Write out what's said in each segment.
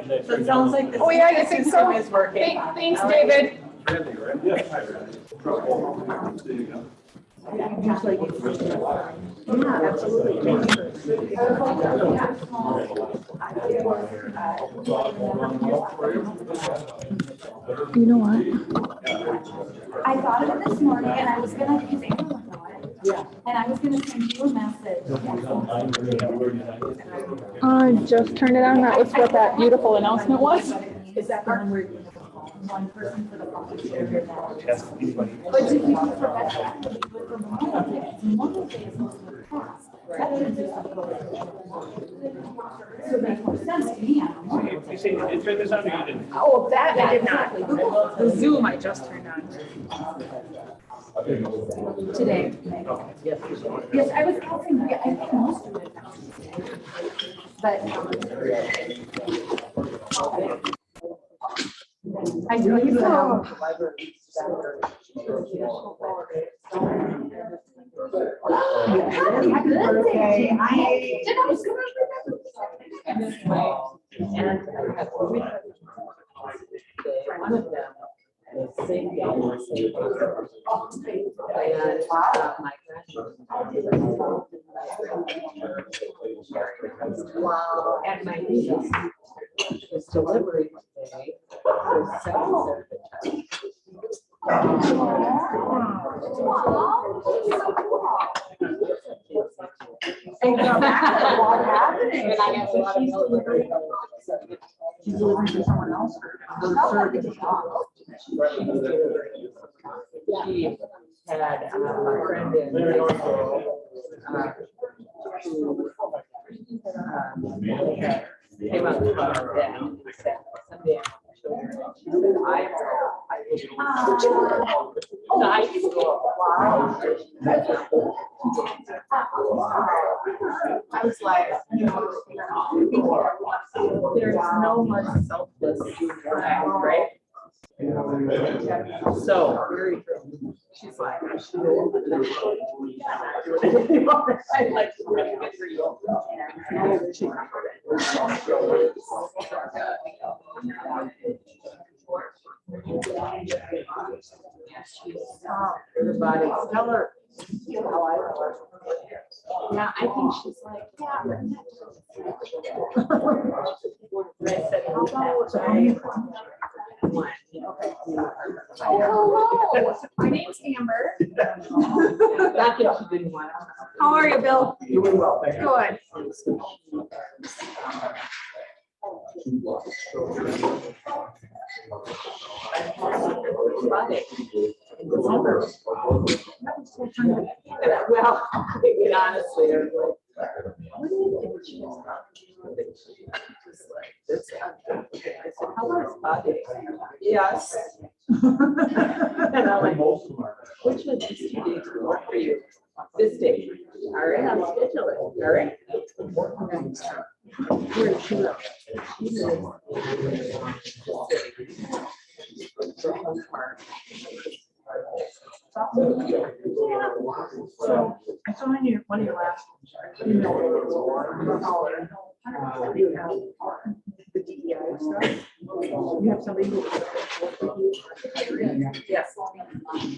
So it sounds like the Oh, yeah, you think so? system is working. Thanks, David. Randy, right? Yeah. Hi, Randy. There you go. Usually it's- Yeah, absolutely. You know what? I thought of it this morning and I was gonna, because Aaron thought it. Yeah. And I was gonna send you a message. I just turned it on. That was what that beautiful announcement was. Is that the one where you have one person for the public share your knowledge? Yes, anybody. But do people forget that? Do you do it for Memorial Day? Memorial Day is supposed to pass. Veterans is supposed to go. So it makes more sense to me on Memorial Day. You say you did turn this on or you didn't? Oh, that I did not. Exactly. The Zoom I just turned on. Today. Yes, I was asking, yeah, I think most of it. But. I know you know. Happy birthday. I did not was going One of them is same day, same birthday. And my grandmother. Wow. And my niece was delivery day. So 7:30. And you're back, a lot happening. And I have a lot of delivery. She's delivering to someone else. She had a friend in high school who came up to her dad and said, someday I want children. She said, high school. Wow. I was like, there's no much selfless right? So very true. She's like, I should have. I'd like to really get for you. Everybody, tell her. Yeah, I think she's like, yeah. I said, how about Hello, my name's Amber. Not that she didn't want to. How are you, Bill? Doing well, thank you. Good. Well, honestly, they're like, what do you think she's just like this? I said, how about spa day? Yes. And I'm like, which of these 2 days would work for you? This day. All right, I'll schedule it. All right. Where is she? She So I saw in your, one of your last. You have the DEI stuff. You have somebody who. Yes.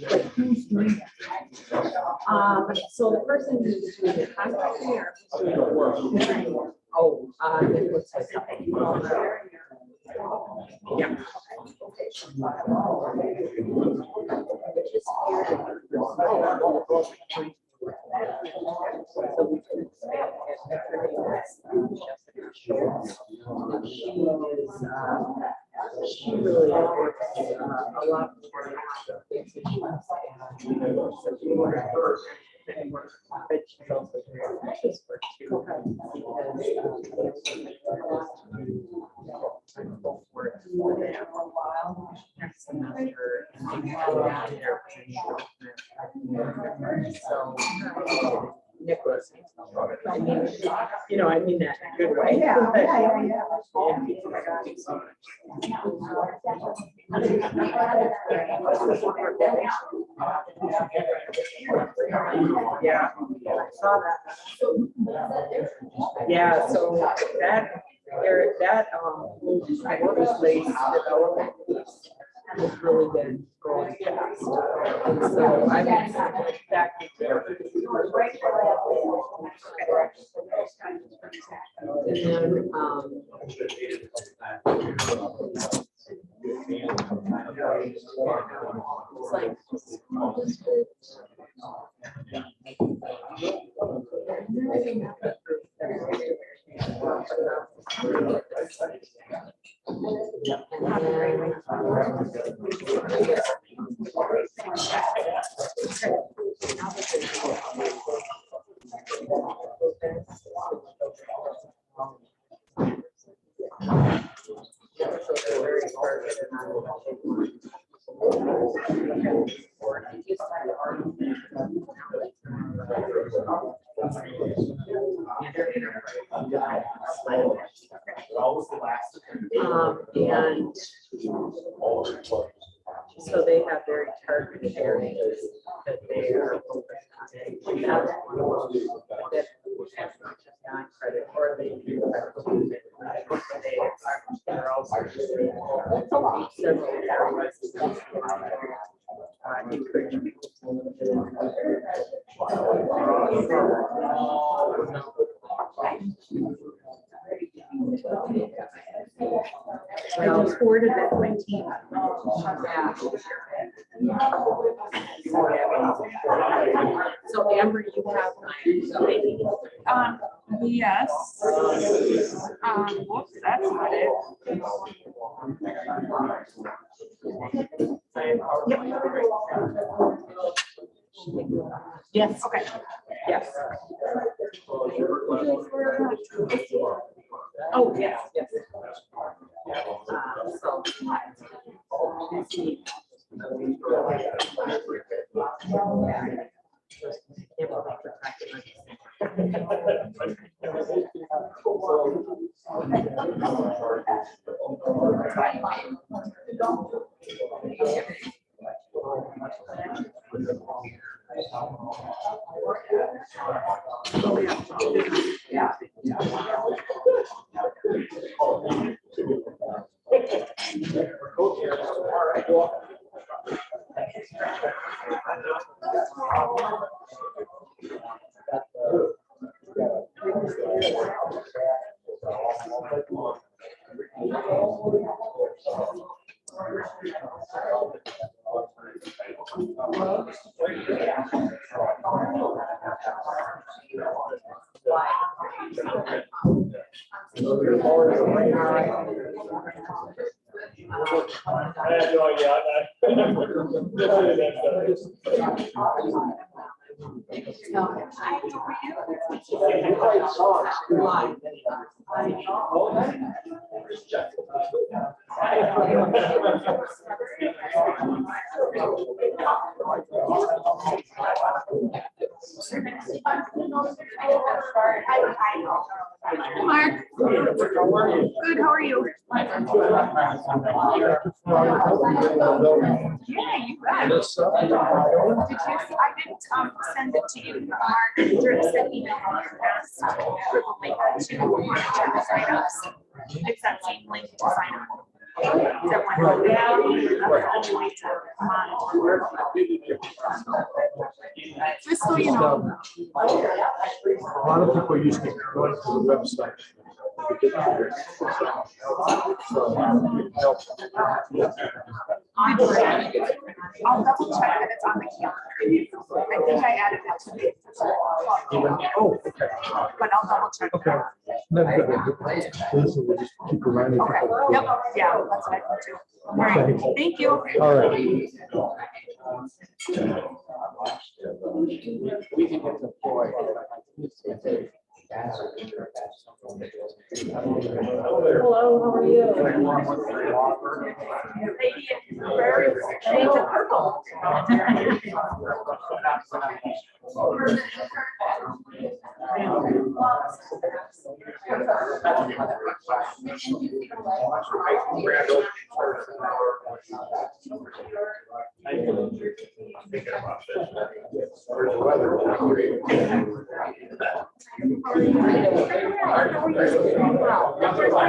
But who's doing that? So the person who's doing the contracting or who's doing the work? Oh, it looks like something. Yeah. So we can expand and she really works a lot more things that she wants to add. So she works first. But she's also very ambitious for too. Next semester. So Nicholas, I mean, you know, I mean that in a good way. Yeah. Yeah, I saw that. Yeah, so that There, that, workplace development has really been growing fast. And so I mean, back. And then, it's like, and so they have very targeted areas that they are focused on. And that's one of those that have not just non-credit or they do they're also several areas. Encourage people I just forwarded it to my team. So Amber, you have Yes. Whoops, that's not it. Yes, okay. yes. Oh, yes. Yes. So. I have no idea. Mark. Good, how are you? Yeah, you bet. Did you see, I didn't send it to you, Mark, Drew sent email on your past. Link to sign ups. It's that same link to sign up. That one. Yeah, that's the only way to monitor. Just so you know. A lot of people used to go to the website. I'll double check that it's on the calendar. I think I added it today. Oh, okay. But I'll double check. Okay. Then this will just keep reminding Okay, people. yep, yeah, that's what I can do. All right, thank you. All right. Hello, how are you? Lady in very shades of purple.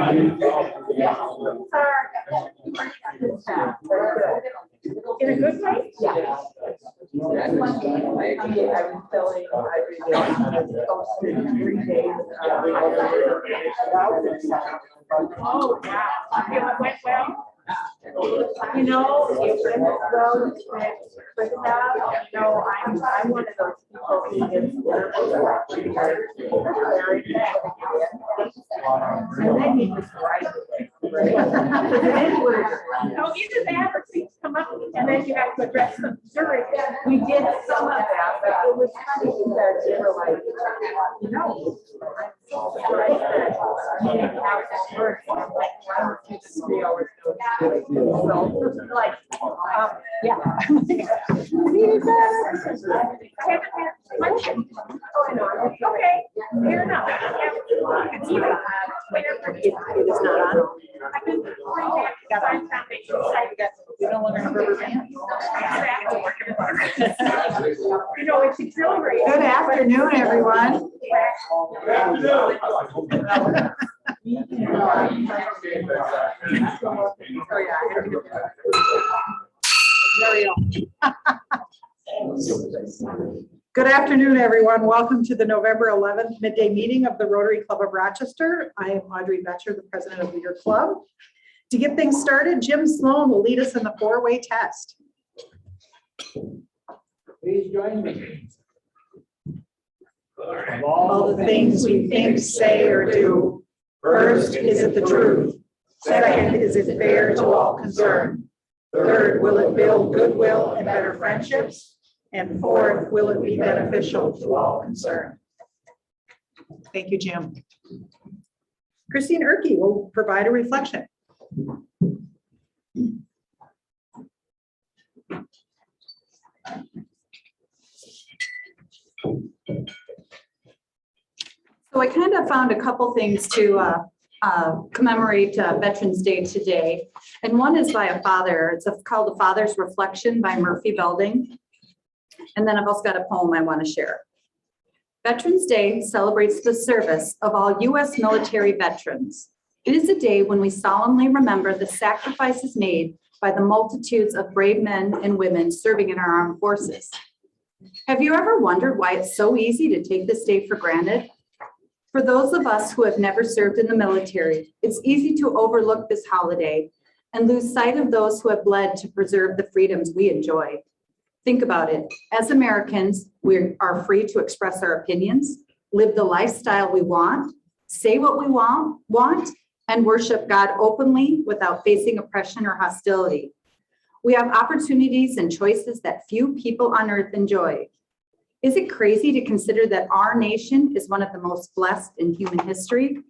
In a good way? Yeah. I was telling, I read 3 days. Oh, yeah. It went well. You know, it went well, but now, you know, I'm one of those people who gets and then he was right. Oh, either that or things come up and then you have to address them. Sure. We did some of that, but it was funny because they were like, you know, I said, you didn't have that first. I'm like, why don't you just 3 hours notice? So, like, yeah. I haven't had lunch. Oh, I know. Okay, fair enough. Yeah. It's even whenever It is not on. I've been going back to Design Foundation site. We don't want to have rubber bands. Exactly, working hard. You know, it's exhilarating. Good afternoon, everyone. Good afternoon, everyone. Welcome to the November 11th midday meeting of the Rotary Club of Rochester. I am Audrey Betcher, the president of your club. To get things started, Jim Sloan will lead us in the 4-way test. Please join me. Of all the things we think, say, or do, first, is it the truth? Second, is it fair to all concerned? Third, will it build goodwill and better friendships? And fourth, will it be beneficial to all concerned? Thank you, Jim. Christine Erke will provide a reflection. So I kind of found a couple things to commemorate Veterans Day today. And one is by a father. It's called A Father's Reflection by Murphy Belding. And then I've also got a poem I want to share. Veterans Day celebrates the service of all U.S. military veterans. It is a day when we solemnly remember the sacrifices made by the multitudes of brave men and women serving in our armed forces. Have you ever wondered why it's so easy to take this day for granted? For those of us who have never served in the military, it's easy to overlook this holiday and lose sight of those who have bled to preserve the freedoms we enjoy. Think about it. As Americans, we are free to express our opinions, live the lifestyle we want, say what we want, and worship God openly without facing oppression or hostility. We have opportunities and choices that few people on earth enjoy. Is it crazy to consider that our nation is one of the most blessed in human history?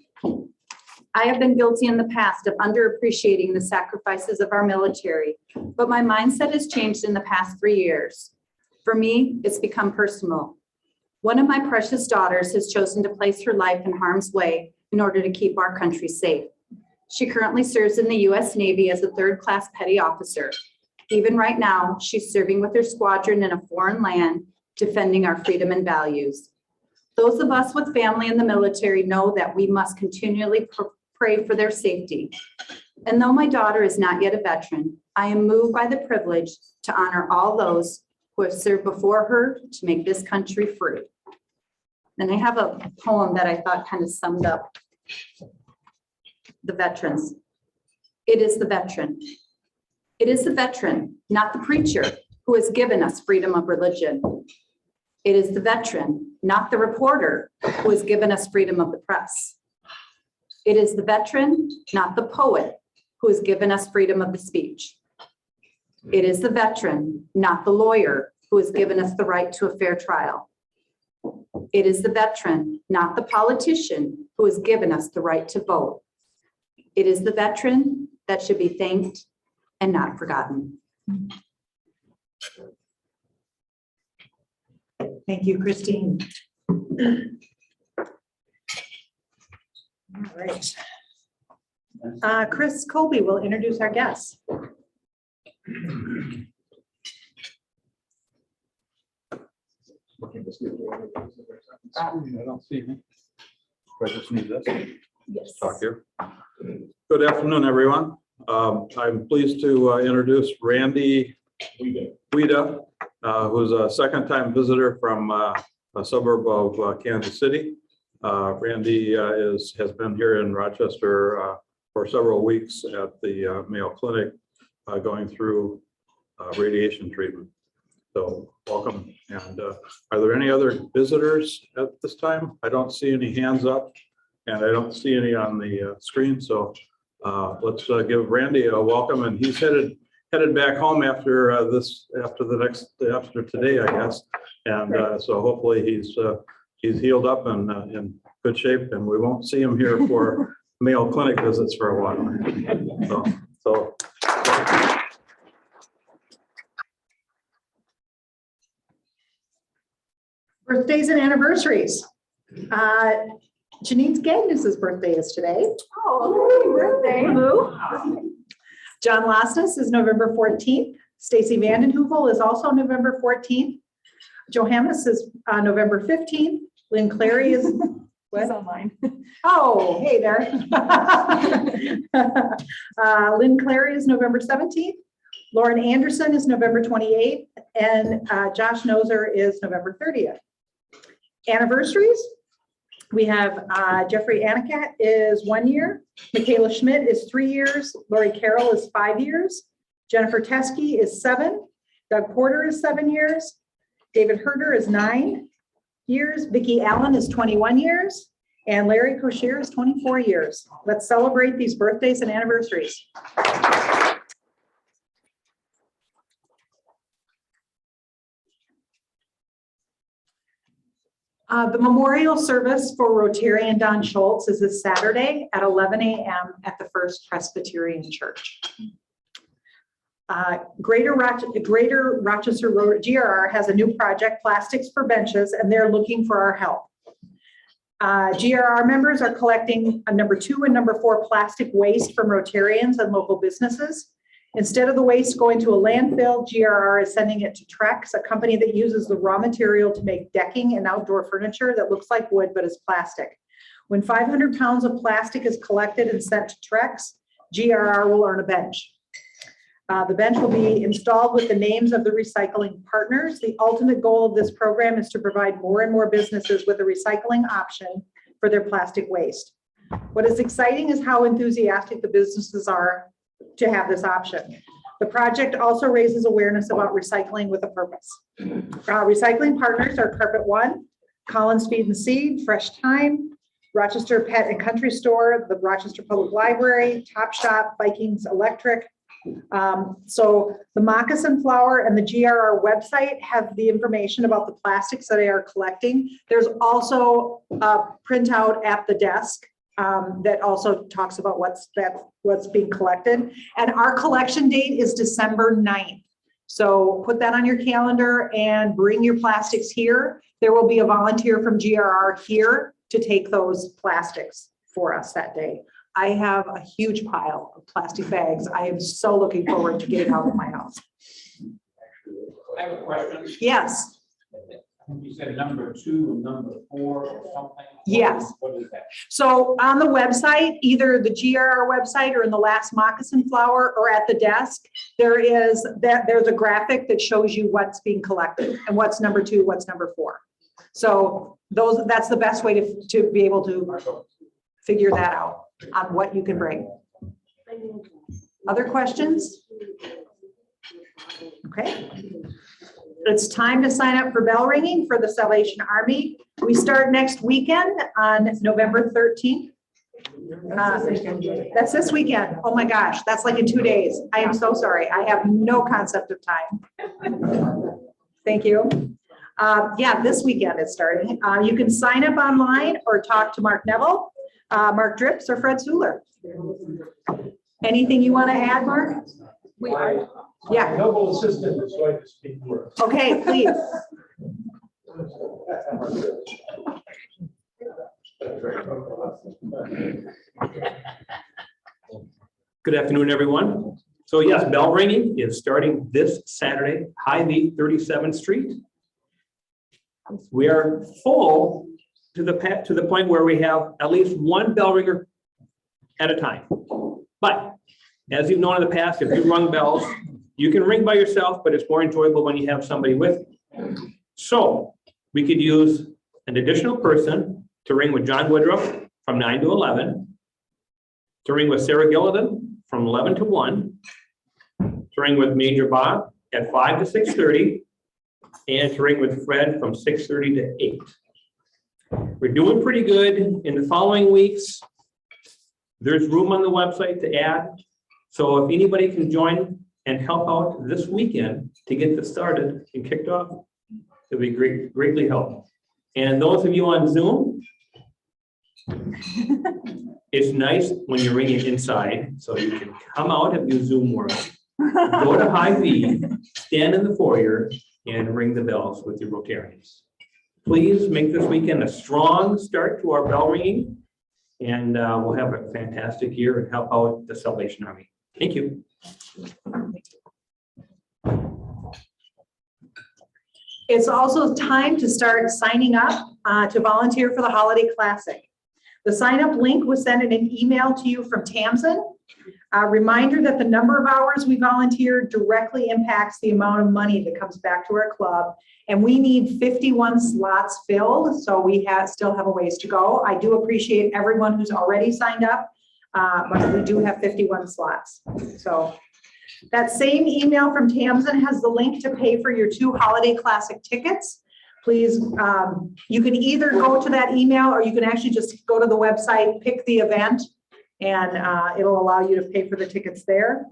I have been guilty in the past of underappreciating the sacrifices of our military, but my mindset has changed in the past 3 years. For me, it's become personal. One of my precious daughters has chosen to place her life in harm's way in order to keep our country safe. She currently serves in the U.S. Navy as a third-class petty officer. Even right now, she's serving with her squadron in a foreign land, defending our freedom and values. Those of us with family in the military know that we must continually pray for their safety. And though my daughter is not yet a veteran, I am moved by the privilege to honor all those who have served before her to make this country free. And I have a poem that I thought kind of summed up the veterans. It is the veteran. It is the veteran, not the preacher, who has given us freedom of religion. It is the veteran, not the reporter, who has given us freedom of the press. It is the veteran, not the poet, who has given us freedom of the speech. It is the veteran, not the lawyer, who has given us the right to a fair trial. It is the veteran, not the politician, who has given us the right to vote. It is the veteran that should be thanked and not forgotten. Thank you, Christine. All right. Chris Colby will introduce our guests. I don't see me. I just need this. Yes. talk here. Good afternoon, everyone. I'm pleased to introduce Randy Weeda, who's a second-time visitor from a suburb of Kansas City. Randy has been here in Rochester for several weeks at the Mayo Clinic going through radiation treatment. So welcome. And are there any other visitors at this time? I don't see any hands up and I don't see any on the screen. So let's give Randy a welcome. And he's headed back home after today, I guess. And so hopefully he's healed up and in good shape, and we won't see him here for Mayo Clinic visits for a while. So Birthdays and anniversaries. Janine Gagnus's birthday is today. Oh, happy birthday. John Losness is November 14th. Stacy Vandenheuvel is also November 14th. Johannes is November 15th. Lynn Clary is, He's what? online. Oh, hey there. Lynn Clary is November 17th. Lauren Anderson is November 28th. And Josh Noser is November 30th. Anniversaries. We have Jeffrey Anakat is 1 year. Michaela Schmidt is 3 years. Lori Carroll is 5 years. Jennifer Teskey is 7. Doug Porter is 7 years. David Herder is 9 years. Vicki Allen is 21 years. And Larry Koshier is 24 years. Let's celebrate these birthdays and anniversaries. The memorial service for Rotarian Don Schultz is this Saturday at 11 a.m. at the First Presbyterian Church. Greater Rochester Road GRR has a new project, Plastics for Benches, and they're looking for our help. GRR members are collecting number 2 and number 4 plastic waste from Rotarians and local businesses. Instead of the waste going to a landfill, GRR is sending it to Trex, a company that uses the raw material to make decking and outdoor furniture that looks like wood but is plastic. When 500 pounds of plastic is collected and sent to Trex, GRR will earn a bench. The bench will be installed with the names of the recycling partners. The ultimate goal of this program is to provide more and more businesses with a recycling option for their plastic waste. What is exciting is how enthusiastic the businesses are to have this option. The project also raises awareness about recycling with a purpose. Recycling partners are Carpet One, Collins Feed and Seed, Fresh Time, Rochester Pet and Country Store, the Rochester Public Library, Top Shop, Vikings Electric. So the moccasin flower and the GRR website have the information about the plastics that they are collecting. There's also a printout at the desk that also talks about what's being collected. And our collection date is December 9th. So put that on your calendar and bring your plastics here. There will be a volunteer from GRR here to take those plastics for us that day. I have a huge pile of plastic bags. I am so looking forward to getting out of my house. I have a question. Yes. I think you said number 2 and number 4 or something. Yes. What is that? So on the website, either the GRR website or in the last moccasin flower or at the desk, there's a graphic that shows you what's being collected and what's number 2, what's number 4. So that's the best way to be able to figure that out on what you can bring. Other questions? Okay. It's time to sign up for bell ringing for the Salvation Army. We start next weekend on November 13th. That's this weekend. Oh my gosh, that's like in 2 days. I am so sorry. I have no concept of time. Thank you. Yeah, this weekend it's starting. You can sign up online or talk to Mark Neville, Mark Drips, or Fred Suler. Anything you want to add, Mark? Yeah. Noble assistant is going to speak for us. Okay, please. Good afternoon, everyone. So yes, bell ringing is starting this Saturday, Hy-Vee 37th Street. We are full to the point where we have at least one bell ringer at a time. But as you've known in the past, if you rung bells, you can ring by yourself, but it's more enjoyable when you have somebody with you. So we could use an additional person to ring with John Woodruff from 9 to 11, to ring with Sarah Gillidan from 11 to 1, to ring with Major Bob at 5 to 6:30, and to ring with Fred from 6:30 to 8. We're doing pretty good in the following weeks. There's room on the website to add. So if anybody can join and help out this weekend to get this started and kicked off, it'll be greatly helpful. And those of you on Zoom, it's nice when you're ringing inside, so you can come out of your Zoom world, go to Hy-Vee, stand in the foyer, and ring the bells with your Rotarians. Please make this weekend a strong start to our bell ringing, and we'll have a fantastic year and help out the Salvation Army. Thank you. It's also time to start signing up to volunteer for the Holiday Classic. The sign-up link was sent in an email to you from Tamsin. A reminder that the number of hours we volunteer directly impacts the amount of money that comes back to our club. And we need 51 slots filled, so we still have a ways to go. I do appreciate everyone who's already signed up, but we do have 51 slots. So that same email from Tamsin has the link to pay for your 2 Holiday Classic tickets. Please, you can either go to that email or you can actually just go to the website, pick the event, and it'll allow you to pay for the tickets there.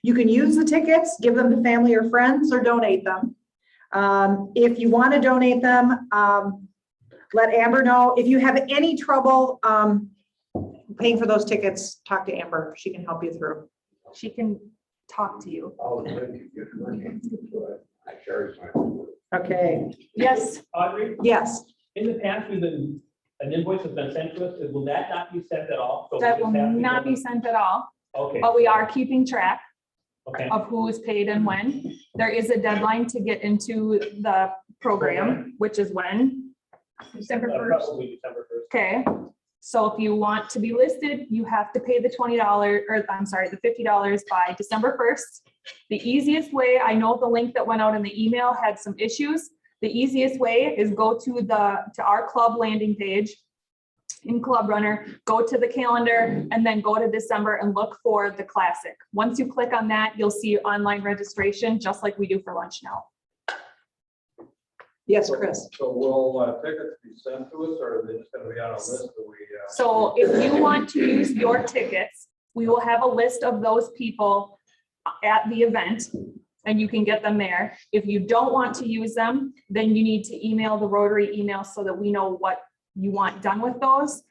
You can use the tickets, give them to family or friends, or donate them. If you want to donate them, let Amber know. If you have any trouble paying for those tickets, talk to Amber. She can help you through. She can talk to you. Okay. Yes. Audrey, Yes. in the past, an invoice has been sent to us. Will that not be sent at all? So we That just will have to not go- be sent at all, Okay, but we are keeping track okay. of who is paid and when. There is a deadline to get into the program, which is when? December 1st. Probably December 1st. Okay, so if you want to be listed, you have to pay the $20, or I'm sorry, the $50 by December 1st. The easiest way, I know the link that went out in the email had some issues. The easiest way is go to our club landing page in Club Runner, go to the calendar, and then go to December and look for the classic. Once you click on that, you'll see online registration, just like we do for Lunch Now. Yes, Chris. So will tickets be sent to us, or are they just gonna be on a list that we? So if you want to use your tickets, we will have a list of those people at the event, and you can get them there. If you don't want to use them, then you need to email the Rotary email so that we know what you want done with those.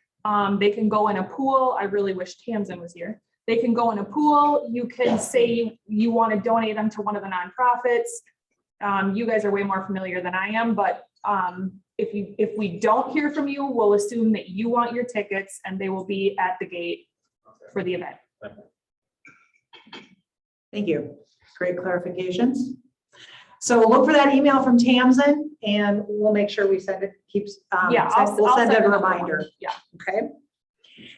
They can go in a pool. I really wish Tamsin was here. They can go in a pool. You can say you want to donate them to one of the nonprofits. You guys are way more familiar than I am, but if we don't hear from you, we'll assume that you want your tickets and they will be at the gate for the event. Thank you. Great clarifications. So look for that email from Tamsin and we'll make sure we send it, Yeah, we'll I'll send a another reminder. one. Yeah. Okay.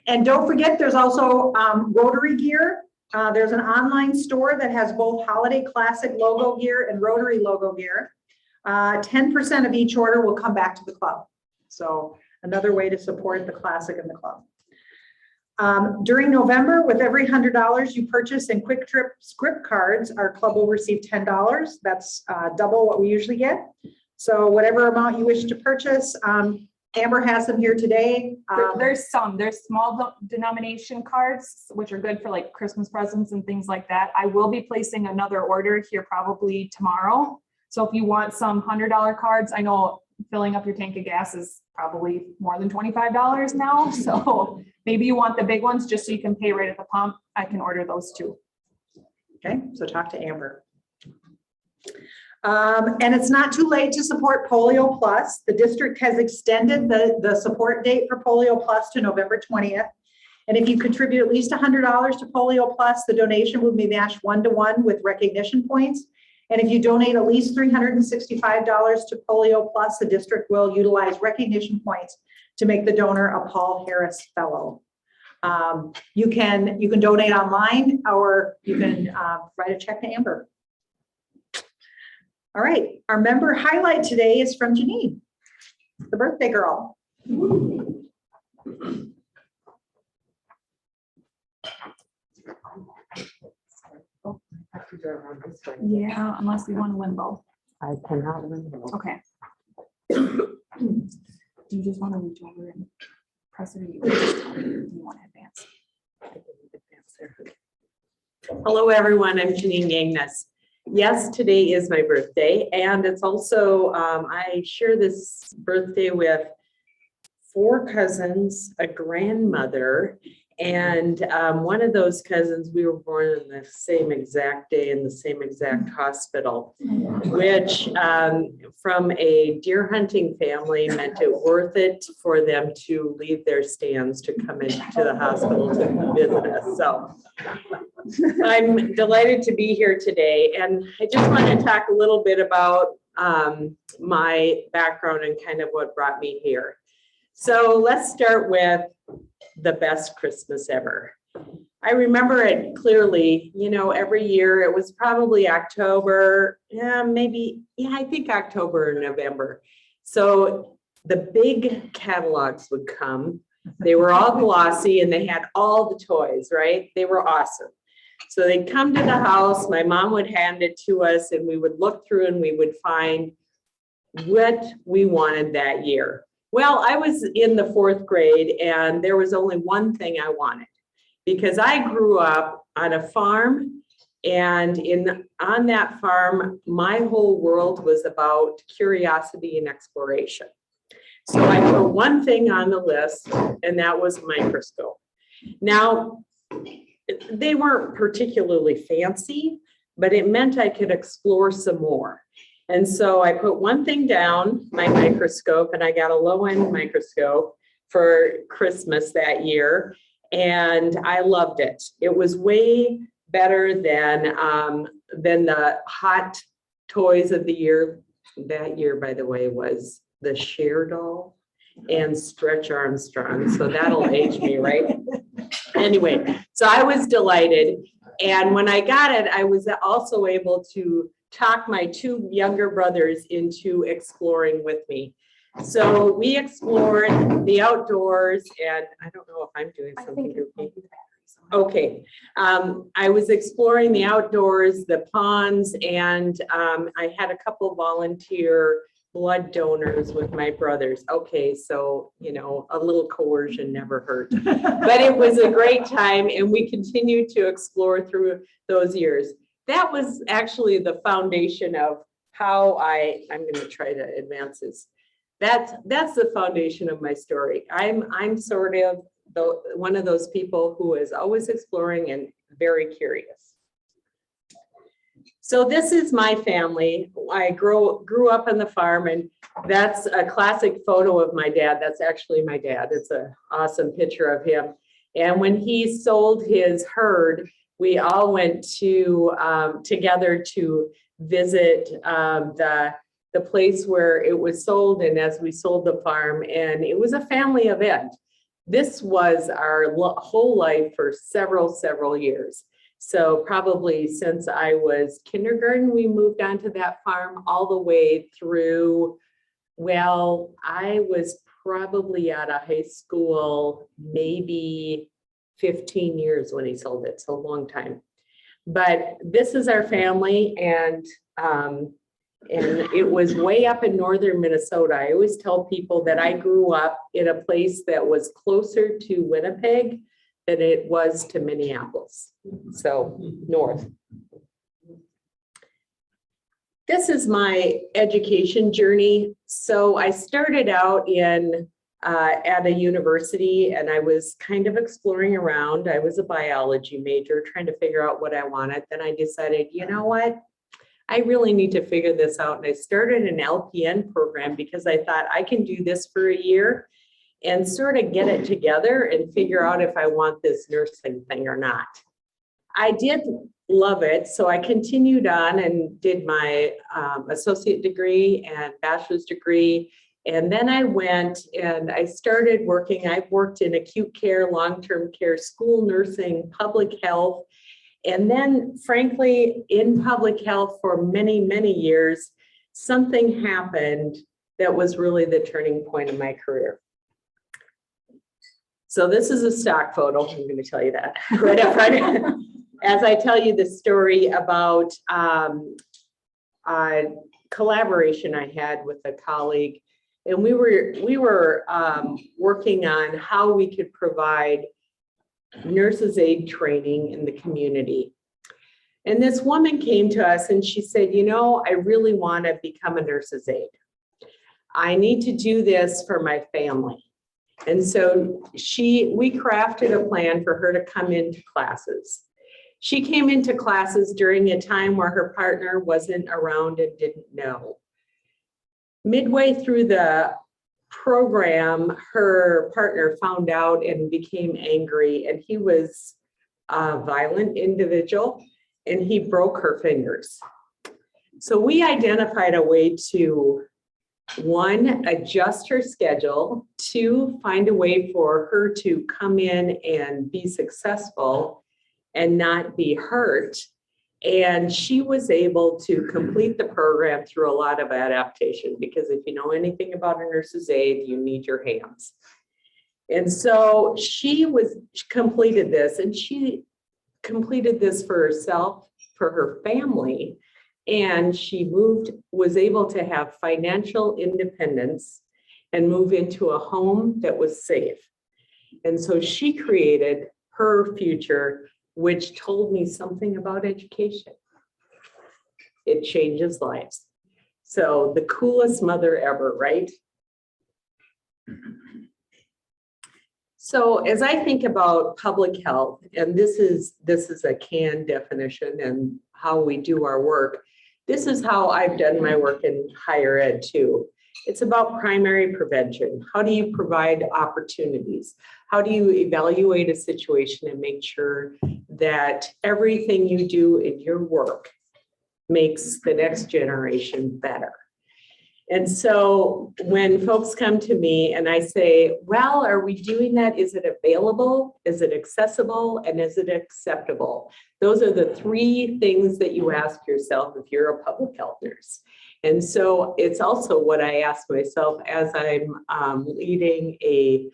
And don't forget, there's also Rotary gear. There's an online store that has both Holiday Classic logo gear and Rotary logo gear. 10% of each order will come back to the club. So another way to support the Classic and the club. During November, with every $100 you purchase in Quick Trip script cards, our club will receive $10. That's double what we usually get. So whatever amount you wish to purchase, Amber has them here today. There's small denomination cards, which are good for like Christmas presents and things like that. I will be placing another order here probably tomorrow. So if you want some $100 cards, I know filling up your tank of gas is probably more than $25 now. So maybe you want the big ones just so you can pay right at the pump. I can order those too. Okay, so talk to Amber. And it's not too late to support Polio Plus. The district has extended the support date for Polio Plus to November 20th. And if you contribute at least $100 to Polio Plus, the donation will be matched 1-to-1 with recognition points. And if you donate at least $365 to Polio Plus, the district will utilize recognition points to make the donor a Paul Harris Fellow. You can donate online, or you can write a check to Amber. All right, our member highlight today is from Janine, the birthday girl. Yeah, unless we want to limbo. I cannot remember. Okay. Do you just want to reach over and press it, or you want to advance? Hello, everyone. I'm Janine Gagnes. Yes, today is my birthday, and it's also, I share this birthday with 4 cousins, a grandmother, and one of those cousins, we were born on the same exact day in the same exact hospital, which from a deer hunting family meant it worth it for them to leave their stands to come into the hospital to visit us. So I'm delighted to be here today, and I just want to talk a little bit about my background and kind of what brought me here. So let's start with the best Christmas ever. I remember it clearly, you know, every year. It was probably October, I think October or November. So the big catalogs would come. They were all glossy and they had all the toys, right? They were awesome. So they'd come to the house, my mom would hand it to us, and we would look through and we would find what we wanted that year. Well, I was in the 4th grade and there was only one thing I wanted, because I grew up on a farm, and on that farm, my whole world was about curiosity and exploration. So I put one thing on the list, and that was a microscope. Now, they weren't particularly fancy, but it meant I could explore some more. And so I put one thing down, my microscope, and I got a low-end microscope for Christmas that year, and I loved it. It was way better than the hot toys of the year. That year, by the way, was the Cher doll and Stretch Armstrong. So that'll age me, right? Anyway, so I was delighted. And when I got it, I was also able to talk my 2 younger brothers into exploring with me. So we explored the outdoors, and I don't know if I'm doing something. Okay. I was exploring the outdoors, the ponds, and I had a couple volunteer blood donors with my brothers. Okay, so, you know, a little coercion never hurt. But it was a great time, and we continued to explore through those years. That was actually the foundation of how I'm going to try to advance this. That's the foundation of my story. I'm sort of one of those people who is always exploring and very curious. So this is my family. I grew up on the farm, and that's a classic photo of my dad. That's actually my dad. It's an awesome picture of him. And when he sold his herd, we all went to together to visit the place where it was sold, and as we sold the farm, and it was a family event. This was our whole life for several years. So probably since I was kindergarten, we moved on to that farm all the way through, well, I was probably out of high school, maybe 15 years when he sold it, so a long time. But this is our family, and it was way up in northern Minnesota. I always tell people that I grew up in a place that was closer to Winnipeg than it was to Minneapolis, so north. This is my education journey. So I started out at a university, and I was kind of exploring around. I was a biology major trying to figure out what I wanted. Then I decided, you know what? I really need to figure this out. And I started an LPN program because I thought I can do this for a year and sort of get it together and figure out if I want this nursing thing or not. I did love it. So I continued on and did my associate degree and bachelor's degree. And then I went and I started working. I've worked in acute care, long-term care, school nursing, public health. And then frankly, in public health for many, many years, something happened that was really the turning point in my career. So this is a stock photo. I'm going to tell you that right up front. As I tell you the story about a collaboration I had with a colleague, and we were working on how we could provide nurses aid training in the community. And this woman came to us and she said, you know, I really want to become a nurse's aide. I need to do this for my family. And so we crafted a plan for her to come into classes. She came into classes during a time where her partner wasn't around and didn't know. Midway through the program, her partner found out and became angry, and he was a violent individual, and he broke her fingers. So we identified a way to, one, adjust her schedule, two, find a way for her to come in and be successful and not be hurt. And she was able to complete the program through a lot of adaptation, because if you know anything about a nurse's aide, you need your hands. And so she completed this, and she completed this for herself, for her family, and she was able to have financial independence and move into a home that was safe. And so she created her future, which told me something about education. It changes lives. So the coolest mother ever, right? So as I think about public health, and this is a canned definition and how we do our work, this is how I've done my work in higher ed too. It's about primary prevention. How do you provide opportunities? How do you evaluate a situation and make sure that everything you do in your work makes the next generation better? And so when folks come to me and I say, well, are we doing that? Is it available? Is it accessible? And is it acceptable? Those are the three things that you ask yourself if you're a public health nurse. And so it's also what I ask myself as I'm leading a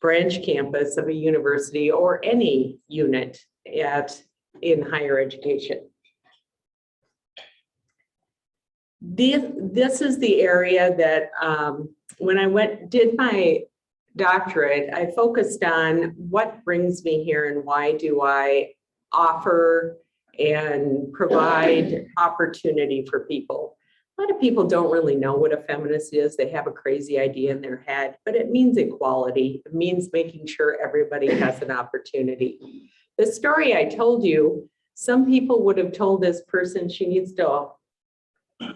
branch campus of a university or any unit in higher education. This is the area that when I did my doctorate, I focused on what brings me here and why do I offer and provide opportunity for people. A lot of people don't really know what a feminist is. They have a crazy idea in their head, but it means equality. It means making sure everybody has an opportunity. The story I told you, some people would have told this person she needs to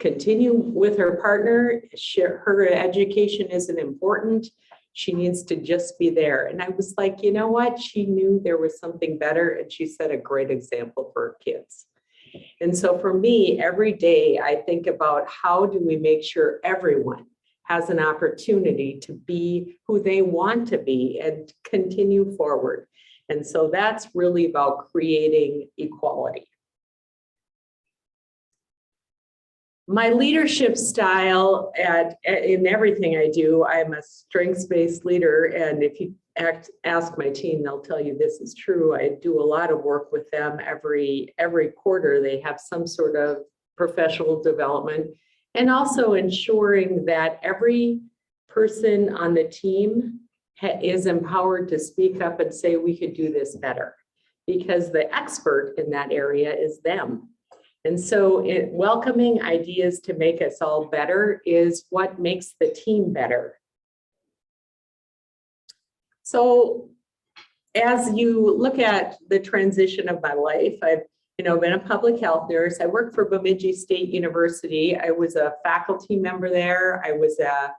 continue with her partner. Her education isn't important. She needs to just be there. And I was like, you know what? She knew there was something better, and she set a great example for her kids. And so for me, every day I think about how do we make sure everyone has an opportunity to be who they want to be and continue forward. And so that's really about creating equality. My leadership style in everything I do, I'm a strengths-based leader. And if you ask my team, they'll tell you this is true. I do a lot of work with them every quarter. They have some sort of professional development, and also ensuring that every person on the team is empowered to speak up and say, we could do this better, because the expert in that area is them. And so welcoming ideas to make us all better is what makes the team better. So as you look at the transition of my life, I've been a public health nurse. I worked for Bemidji State University. I was a faculty member there. I was a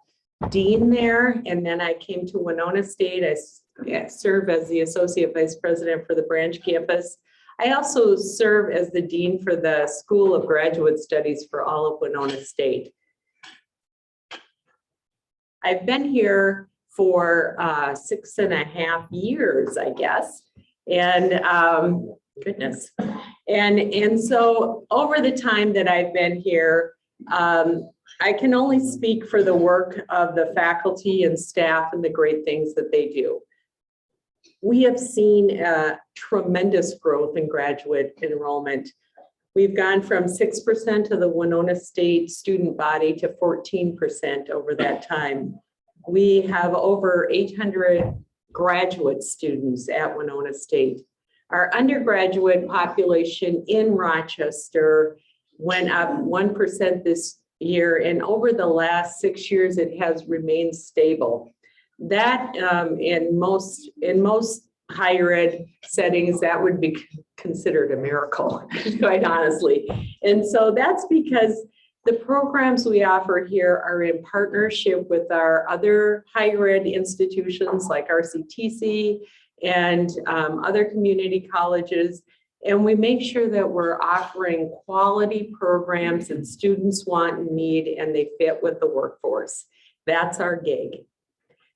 dean there. And then I came to Winona State. I served as the associate vice president for the branch campus. I also serve as the dean for the School of Graduate Studies for all of Winona State. I've been here for 6.5 years, I guess. And goodness. And so over the time that I've been here, I can only speak for the work of the faculty and staff and the great things that they do. We have seen tremendous growth in graduate enrollment. We've gone from 6% of the Winona State student body to 14% over that time. We have over 800 graduate students at Winona State. Our undergraduate population in Rochester went up 1% this year, and over the last 6 years, it has remained stable. That in most higher ed settings, that would be considered a miracle, quite honestly. And so that's because the programs we offer here are in partnership with our other higher ed institutions like RCTC and other community colleges. And we make sure that we're offering quality programs that students want and need, and they fit with the workforce. That's our gig.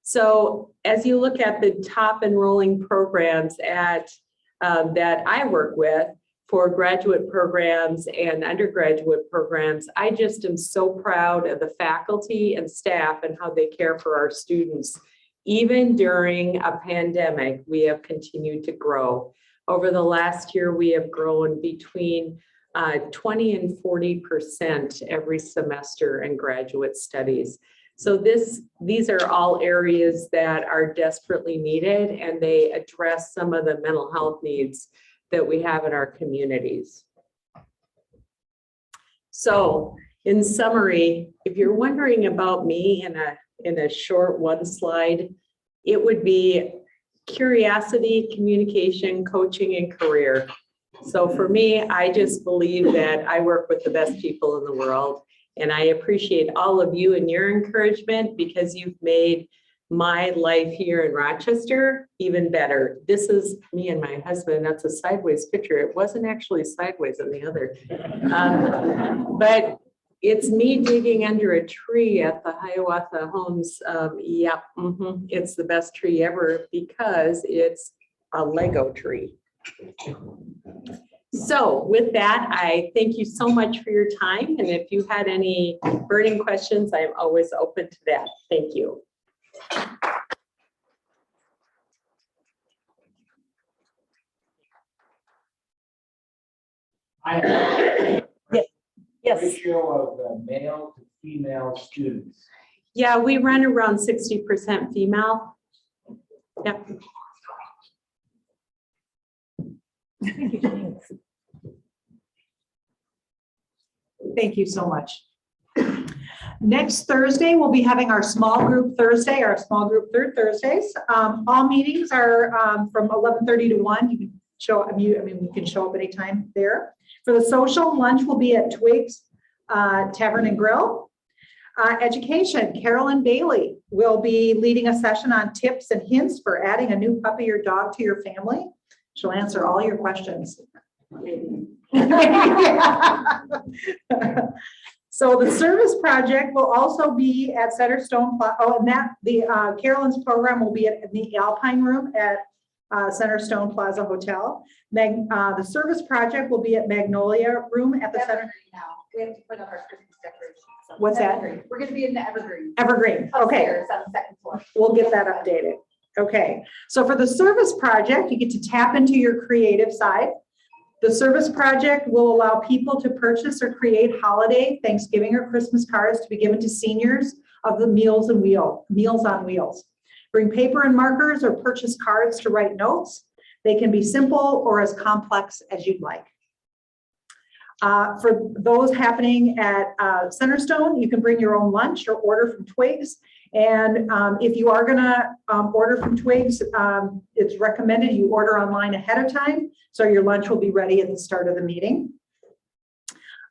So as you look at the top enrolling programs at that I work with for graduate programs and undergraduate programs, I just am so proud of the faculty and staff and how they care for our students. Even during a pandemic, we have continued to grow. Over the last year, we have grown between 20 and 40% every semester in graduate studies. So these are all areas that are desperately needed, and they address some of the mental health needs that we have in our communities. So in summary, if you're wondering about me in a short one slide, it would be curiosity, communication, coaching, and career. So for me, I just believe that I work with the best people in the world. And I appreciate all of you and your encouragement, because you've made my life here in Rochester even better. This is me and my husband. That's a sideways picture. It wasn't actually sideways on the other. But it's me digging under a tree at the Hiawatha Homes. It's the best tree ever because it's a Lego tree. So with that, I thank you so much for your time. And if you had any burning questions, I'm always open to that. Thank you. I have Yes. ratio of male to female students. Yeah, we run around 60% female. Yep. Thank you so much. Next Thursday, we'll be having our small group Thursday, our small group third Thursdays. All meetings are from 11:30 to 1. You can show up, we can show up anytime there. For the social, lunch will be at Twigs Tavern and Grill. Education, Carolyn Bailey will be leading a session on tips and hints for adding a new puppy or dog to your family. She'll answer all your questions. So the service project will also be at Centerstone. Carolyn's program will be at the Alpine Room at Centerstone Plaza Hotel. The service project will be at Magnolia Room at the Center. Now, we have to put up our Christmas decorations. What's that? Evergreen. We're gonna be in the Evergreen. Evergreen, okay. Upstairs on the second floor. We'll get that updated. Okay, so for the service project, you get to tap into your creative side. The service project will allow people to purchase or create holiday, Thanksgiving, or Christmas cards to be given to seniors of the Meals on Wheels. Bring paper and markers or purchase cards to write notes. They can be simple or as complex as you'd like. For those happening at Centerstone, you can bring your own lunch or order from Twigs. And if you are gonna order from Twigs, it's recommended you order online ahead of time, so your lunch will be ready at the start of the meeting.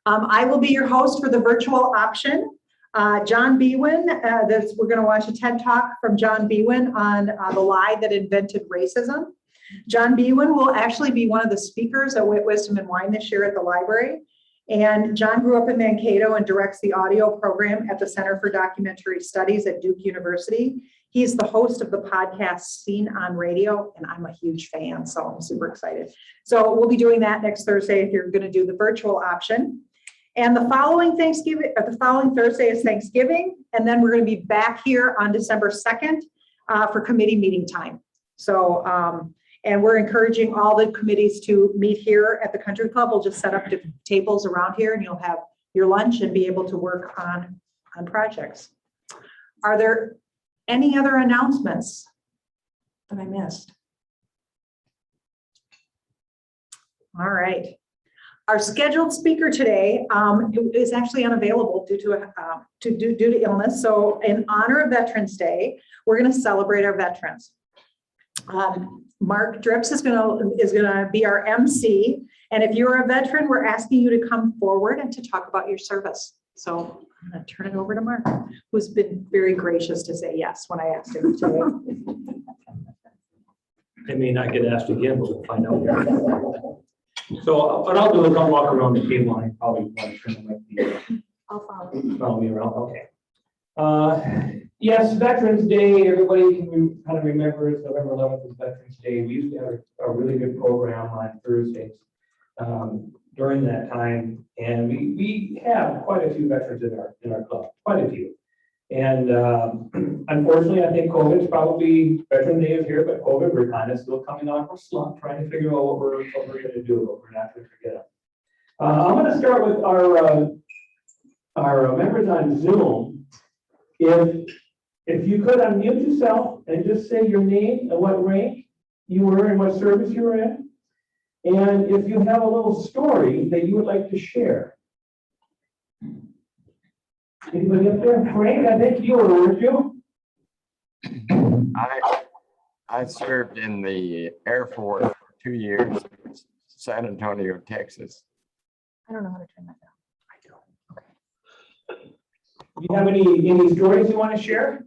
I will be your host for the virtual option. John Biewen, we're gonna watch a TED Talk from John Biewen on the lie that invented racism. John Biewen will actually be one of the speakers at Wit, Wisdom, and Wine this year at the library. And John grew up in Mankato and directs the audio program at the Center for Documentary Studies at Duke University. He's the host of the podcast Seen on Radio, and I'm a huge fan, so I'm super excited. So we'll be doing that next Thursday if you're going to do the virtual option. And the following Thursday is Thanksgiving, and then we're going to be back here on December 2nd for committee meeting time. So, and we're encouraging all the committees to meet here at the Country Club. We'll just set up tables around here and you'll have your lunch and be able to work on projects. Are there any other announcements that I missed? All right. Our scheduled speaker today is actually unavailable due to illness. So in honor of Veterans Day, we're going to celebrate our veterans. Mark Drips is gonna be our MC. And if you're a veteran, we're asking you to come forward and to talk about your service. So I'm gonna turn it over to Mark, who's been very gracious to say yes when I asked him today. I may not get asked again, but we'll find out. So what I'll do is I'll walk around the table and I probably want to turn the I'll follow. follow me around, okay. Yes, Veterans Day, everybody can kind of remember it's November 11th is Veterans Day. We used to have a really good program on Thursdays during that time. And we have quite a few veterans in our club, quite a few. And unfortunately, I think COVID's probably, Veteran Day is here, but COVID, we're kind of still coming off our slump, trying to figure out what we're going to do, but we're not going to forget them. I'm going to start with our members on Zoom. If you could unmute yourself and just say your name and what rank you were and what service you were in. And if you have a little story that you would like to share. Anybody up there? Frank, I think you were, weren't you? I served in the Air Force for 2 years, San Antonio, Texas. I don't know how to turn that down. Do you have any stories you want to share?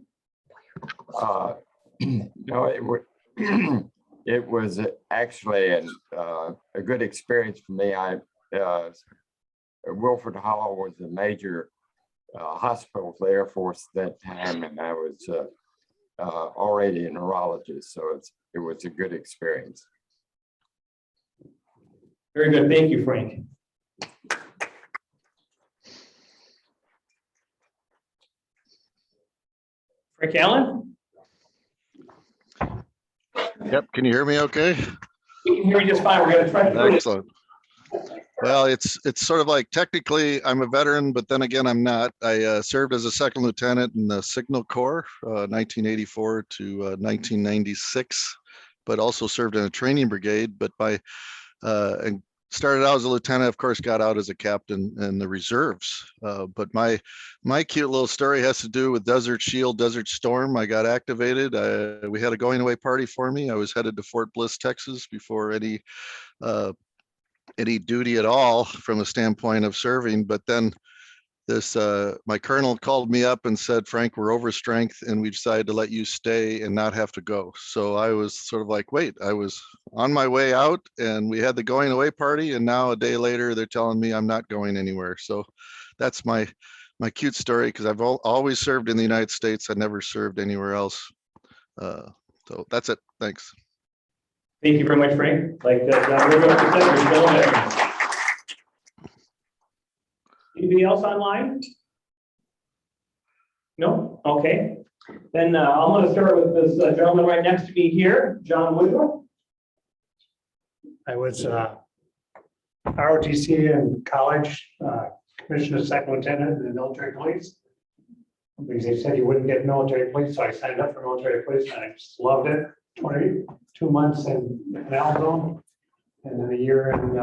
No, it was actually a good experience for me. Wilford Hall was a major hospital for the Air Force at that time, and I was already a neurologist, so it was a good experience. Very good, thank you, Frank. Frank Allen? Yep, can you hear me okay? We can hear you just fine. We're going to try to. Excellent. Well, it's sort of like technically I'm a veteran, but then again, I'm not. I served as a second lieutenant in the Signal Corps, 1984 to 1996, but also served in a training brigade. But and started out as a lieutenant, of course, got out as a captain in the reserves. But my cute little story has to do with Desert Shield, Desert Storm. I got activated. We had a going away party for me. I was headed to Fort Bliss, Texas before any duty at all from a standpoint of serving. But then my colonel called me up and said, Frank, we're over strength and we decided to let you stay and not have to go. So I was sort of like, wait, I was on my way out and we had the going away party. And now a day later, they're telling me I'm not going anywhere. So that's my cute story, because I've always served in the United States. I never served anywhere else. So that's it. Thanks. Thank you very much, Frank. Like that, anybody else online? No? Okay. Then I'm going to start with this gentleman right next to me here, John Woodruff. I was ROTC in college, commissioned as second lieutenant in the military police. Because they said you wouldn't get military police, so I signed up for military police and I just loved it. 22 months in Malvern, and then a year in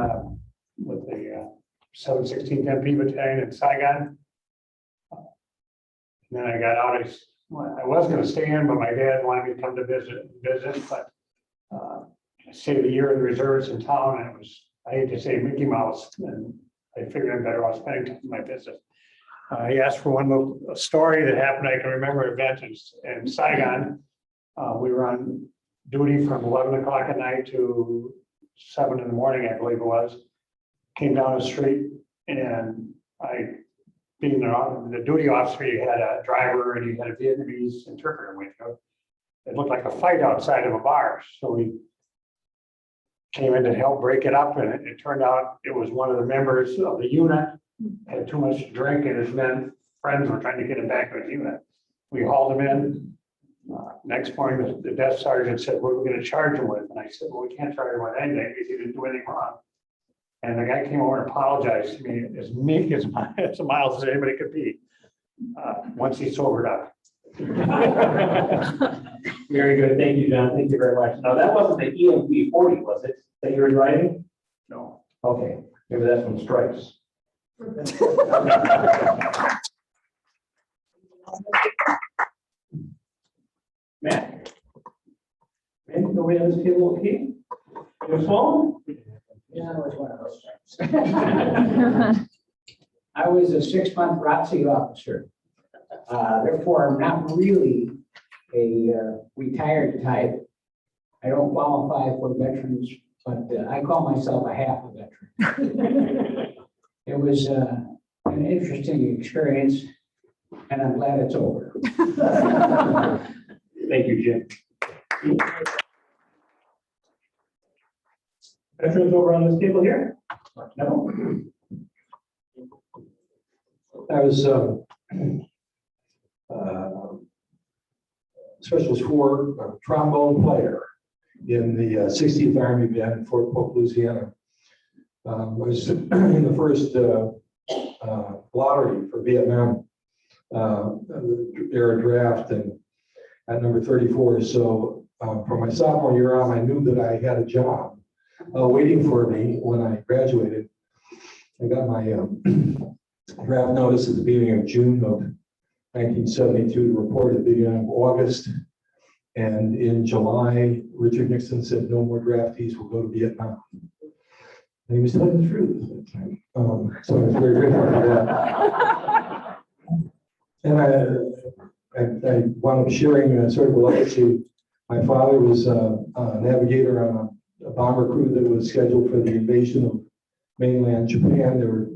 with the 716th MP Battalion in Saigon. And then I got out. I was going to stay in, but my dad wanted me to come to visit. But I stayed a year in the reserves in town, and it was, I hate to say, Mickey Mouse, and I figured I'm better off spending time in my business. He asked for one little story that happened. I can remember event in Saigon. We were on duty from 11 o'clock at night to 7 in the morning, I believe it was. Came down the street And being the duty officer, you had a driver and you had a Vietnamese interpreter with you. It looked like a fight outside of a bar, so we came in to help break it up, and it turned out it was one of the members of the unit had too much to drink, and his friends were trying to get him back to his unit. We hauled him in. Next morning, the desk sergeant said, "What are we going to charge him with?" And I said, "Well, we can't charge him with anything because he didn't do anything wrong." And the guy came over and apologized to me as meek as mild as anybody could be, once he sobered up. Very good. Thank you, John. Thank you very much. Now, that wasn't the EMP 40, was it, that you were driving? No. Okay, maybe that's from Stripes. Matt? Man, nobody on this table, okay? Your phone? Yeah, I was one of those things. I was a 6-month ROTC officer. Therefore, I'm not really a retired type. I don't qualify for veterans, but I call myself a half a veteran. It was an interesting experience, and I'm glad it's over. Thank you, Jim. Veterans over on this table here? No? I was Specialist 4 trombone player in the 60th Army Band in Fort Polk, Louisiana. I was in the first lottery for Vietnam era draft, and at number 34. So from my sophomore year on, I knew that I had a job waiting for me when I graduated. I got my draft notice at the beginning of June of 1972 to report at the beginning of August. And in July, Richard Nixon said, "No more draftees will go to Vietnam." And he was telling the truth at that time. So I was very grateful for that. And I wound up sharing sort of a legacy. My father was a navigator on a bomber crew that was scheduled for the invasion of mainland Japan. They were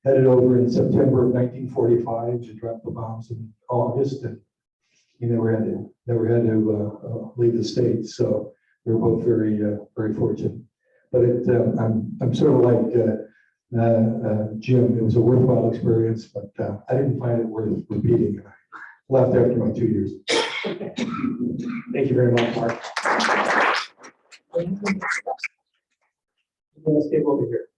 headed over in September of 1945 to drop the bombs in August, and he never had to leave the States. So we were both very fortunate. But I'm sort of like Jim. It was a worthwhile experience, but I didn't find it worth repeating. I left after my 2 years. Thank you very much, Mark. Let's get over here.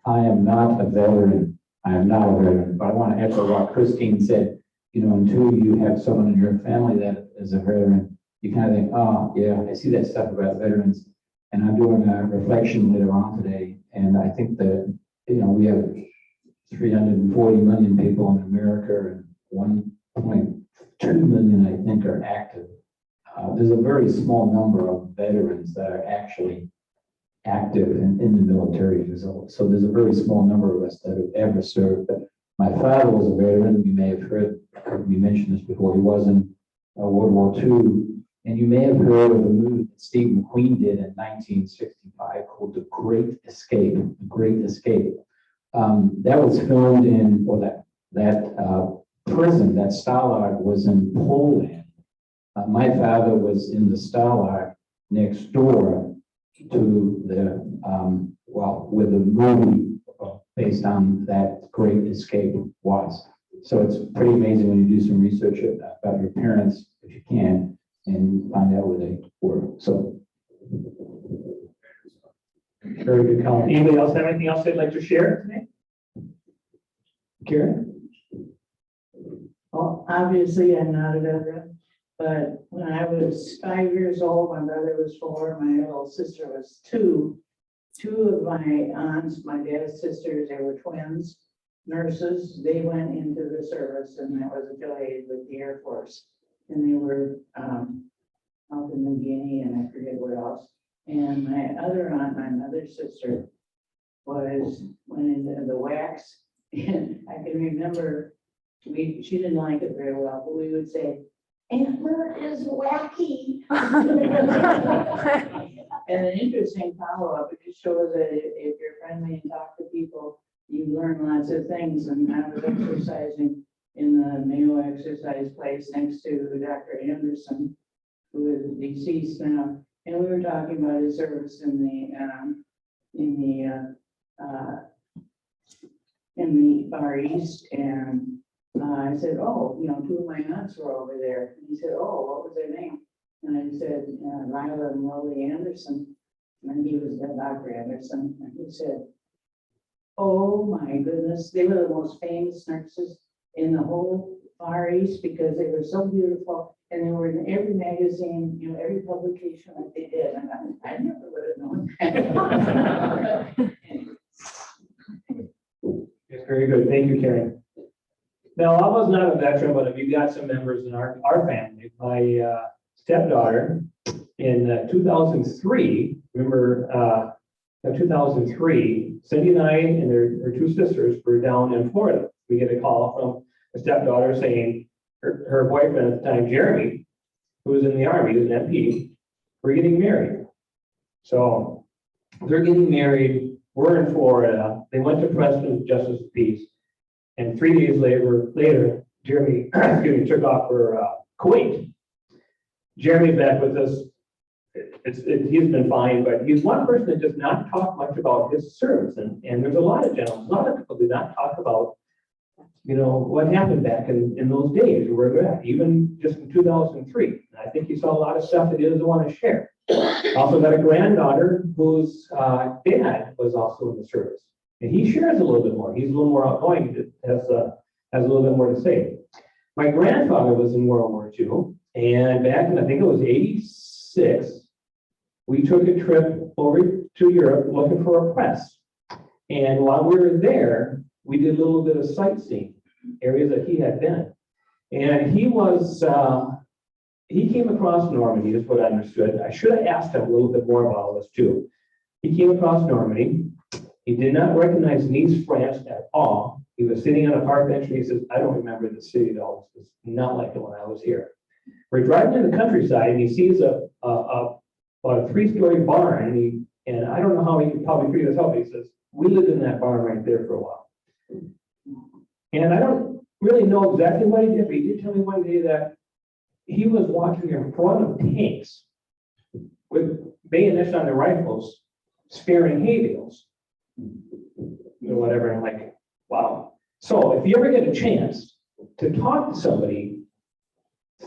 I am not a veteran. I am not a veteran, but I want to echo what Christine said. You know, until you have someone in your family that is a veteran, you kind of think, oh, yeah, I see that stuff about veterans. And I'm doing a reflection later on today. And I think that, you know, we have 340 million people in America, and 1.2 million, I think, are active. There's a very small number of veterans that are actually active in the military. So there's a very small number of us that have ever served. But my father was a veteran. You may have heard me mention this before. He was in World War II. And you may have heard of a movie that Steve McQueen did in 1965 called The Great Escape. The Great Escape. That was filmed in, or that prison, that Stalag was in Poland. My father was in the Stalag next door to the, where the movie based on that Great Escape was. So it's pretty amazing when you do some research about your parents, if you can, and find out where they were. So. Very good comment. Anybody else have anything else they'd like to share today? Karen? Well, obviously, I'm not a veteran, but when I was 5 years old, my brother was 4, my little sister was 2. 2 of my aunts, my dad's sisters, they were twins, nurses. They went into the service, and that was affiliated with the Air Force. And they were out in New Guinea, and I forget where else. And my other aunt, my mother's sister, went into the wax. And I can remember she didn't like it very well, but we would say, "Aunt Mer is wacky." And an interesting follow-up, it just shows that if you're friendly and talk to people, you learn lots of things. And I was exercising in the Mayo exercise place next to Dr. Anderson, who is deceased now. And we were talking about his service in the Far East. And I said, oh, you know, 2 of my aunts were over there. And he said, oh, what was their name? And I said, Lila and Lily Anderson. And he was Dr. Anderson. And he said, oh my goodness, they were the most famous nurses in the whole Far East because they were so beautiful. And they were in every magazine, you know, every publication that they did. And I never would have known that. It's very good. Thank you, Karen. Now, I was not a veteran, but we've got some members in our family. My stepdaughter in 2003, remember, in 2003, Cindy and I and her 2 sisters were down in Florida. We get a call from a stepdaughter saying her boyfriend at the time, Jeremy, who was in the Army, was an MP, were getting married. So they're getting married. We're in Florida. They went to Preston Justice of Peace. And 3 days later, Jeremy, excuse me, took off for Kuwait. Jeremy's back with us. He's been fine, but he's one person that does not talk much about his service. And there's a lot of gentlemen, a lot of people do not talk about, you know, what happened back in those days, where they're at, even just in 2003. And I think he saw a lot of stuff that he doesn't want to share. Also got a granddaughter whose dad was also in the service. And he shares a little bit more. He's a little more outgoing, has a little bit more to say. My grandfather was in World War II, and back in, I think it was 86, we took a trip over to Europe looking for a press. And while we were there, we did a little bit of sightseeing, areas that he had been. And he came across Normandy, is what I understood. I should have asked him a little bit more about all this too. He came across Normandy. He did not recognize Nice, France at all. He was sitting on a park bench and he says, I don't remember the city at all. It was not like it when I was here. We're driving in the countryside and he sees about a 3-story barn and I don't know how he could probably figure this out. He says, we lived in that barn right there for a while. And I don't really know exactly what he did, but he did tell me one day that he was walking in front of tanks with bayonets on their rifles, sparing hay bales. Or whatever, and I'm like, wow. So if you ever get a chance to talk to somebody,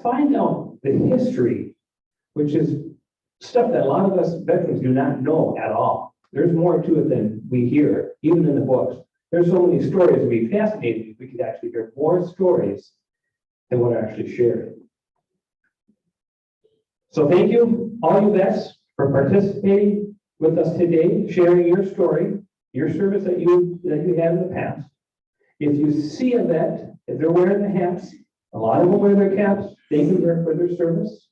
find out the history, which is stuff that a lot of us veterans do not know at all. There's more to it than we hear, even in the books. There's so many stories. It'd be fascinating if we could actually hear more stories than what are actually shared. So thank you, all you vets, for participating with us today, sharing your story, your service that you had in the past. If you see a vet, if they're wearing the hats, a lot of them wear their caps, thank you for their service.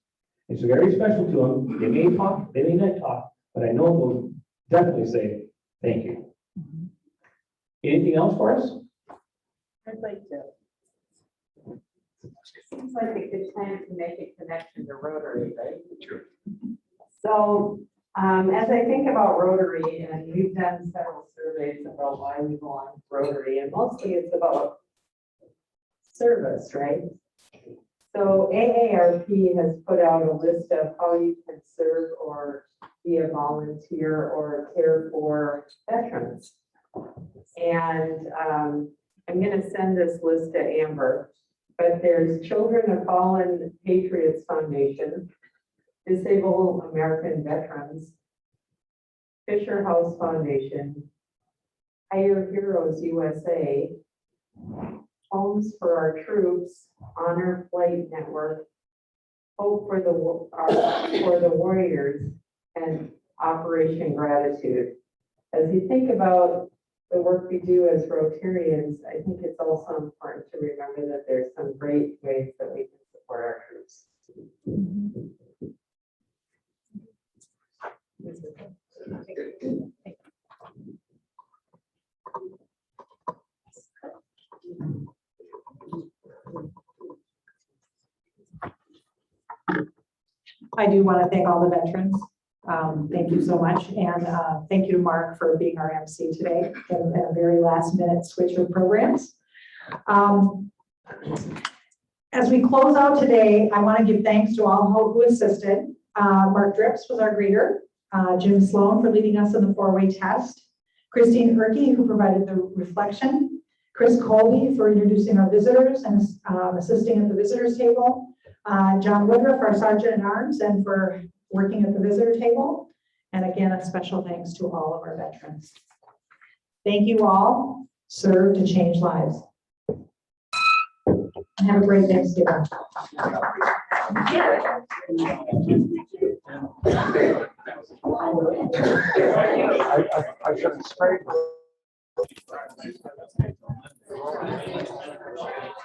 It's very special to them. They may talk, they may not talk, but I know they'll definitely say thank you. Anything else for us? I'd like to. Seems like a good time to make a connection to Rotary, right? Sure. So, as I think about Rotary, and we've done several surveys about why we belong to Rotary, and mostly it's about service, right? So AARP has put out a list of how you can serve or be a volunteer or care for veterans. And I'm going to send this list to Amber, but there's Children of Fallen Patriots Foundation, Disabled American Veterans, Fisher House Foundation, Hire Heroes USA, Homes for Our Troops, Honor Flight Network, Hope for the Warriors, and Operation Gratitude. As you think about the work we do as Rotarians, I think it's also important to remember that there's some great ways that we can support our troops. I do want to thank all the veterans Thank you so much. And thank you to Mark for being our MC today and a very last minute switch of programs. As we close out today, I want to give thanks to all who assisted. Mark Drips was our greeter, Jim Sloan for leading us in the 4-way test, Christine Erke, who provided the reflection, Chris Colby for introducing our visitors and assisting at the visitors table, John Woodruff, our sergeant at arms, and for working at the visitor table. And again, a special thanks to all of our veterans. Thank you all. Serve to change lives. And have a great Thanksgiving. I should have sprayed.